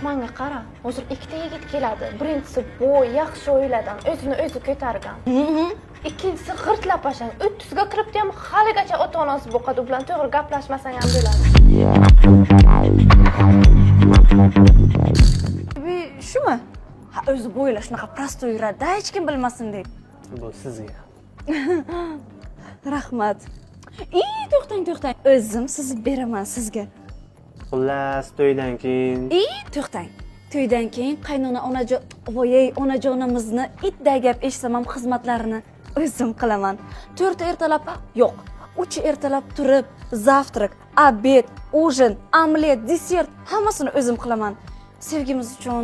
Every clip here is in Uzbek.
Menga qara, hozir ikkita yigit keladi. Birinchisi bo'y, yaxshi o'ylagan, o'zini o'zi ko'targan. Ikkinchisi g'irtlapashang, 30 ga kiribdi ham haligacha ota-onasi boqadi, u bilan to'g'ri gaplashmasang ham bo'ladi. Shumi? Ha, o'zi bo'yla shunaqa prosto yuradi, hech kim bilmasin deb. Bu sizga. Rahmat. To'xtang. O'zim sizib beraman sizga. Xullas, to'ydan keyin. To'xtang. To'ydan keyin qaynona onajonimizni itday gap eshitsam ham xizmatlarini o'zim qilaman. 4 ertalab, yo'q, 3 ertalab turib, zavtrak, obed, ужин, omlet, desert hammasini o'zim qilaman. Sevgimiz uchun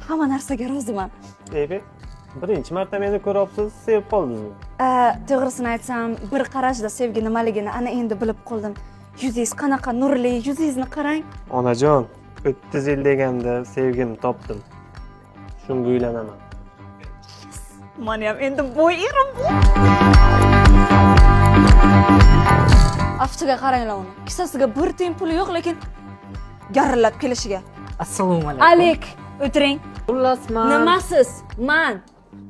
hamma narsaga roziman. Birinchi marta meni ko'ryapsiz, sevib qoldingizmi? To'g'risini aytsam, bir qarashda sevgi nimaligini ana endi bilib qoldim. Yuzingiz qanaqa nurli, yuzingizni qarang. Onajon, 30 yil deganda sevgimni topdim. Shunga uylanaman. Mani ham endi bo'y erim bu. Aftiga qaranglar uni. Kissasiga bir tiyin puli yo'q, lekin garillab kelishiga. Assalomu alaykum. Alik, o'tiring. Xullas, Nimasiz?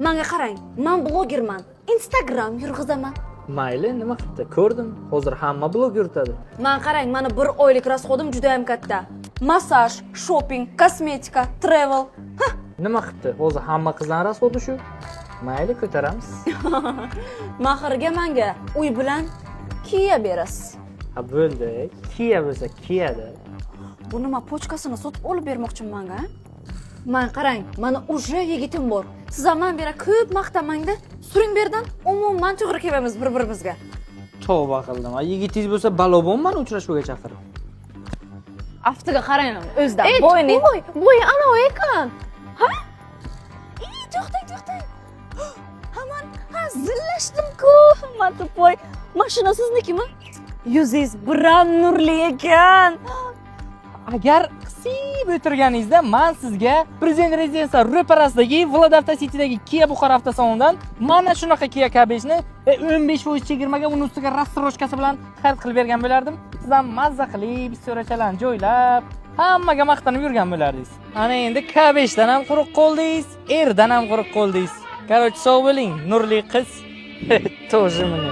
Menga qarang. Men blogerman. Instagram yurg'izaman. Mayli, nima qildi? Ko'rdim. Hozir hamma blog yuritadi. Men qarang, meni 1 oylik rasxodim juda ham katta. Massaj, shopping, kosmetika, travel. Nima qildi? Hozir hamma qizlar rasxodi shu. Mayli, ko'taramiz. Mahirga menga uy bilan Kia berasiz. Ha, bo'ldi. Kia bo'lsa, Kiyada. Bu nima pochkasini sotib olib bermoqchiman menga? Men qarang, meni уже yigitim bor. Siz ham men bera ko'p maqtamangda. Suring berdan, umuman to'g'ri kelamiz bir-birimizga. Tavba qildim. Yigitingiz bo'lsa, balobonman uchrashuvga chaqirib. Aftiga qarang, o'zida bo'yni. Bo'y ana u ekan. Ha? To'xtang. Ha, zillashdim-ku. Men to'poy. Mashina siznikimi? Yuzingiz biram nurli ekan. Agar qisib o'tirganingizda men sizga Prezident rezidensiya ro'parasidagi Vladavta City'dagi Kia Buxoro avtosalonidan mana shunaqa Kia Cabbage'ni 15% chegirmaga uni ustiga rassroshkasi bilan xarid qilib bergan bo'lardim. Siz ham mazza qilib, so'rachalarni joylab, hammaga maqtanib yurgan bo'lardingiz. Ana endi Cabbage'dan ham quruq qoldingiz, erdan ham quruq qoldingiz. Короче, sog' bo'ling, nurli qiz. Тоже meni.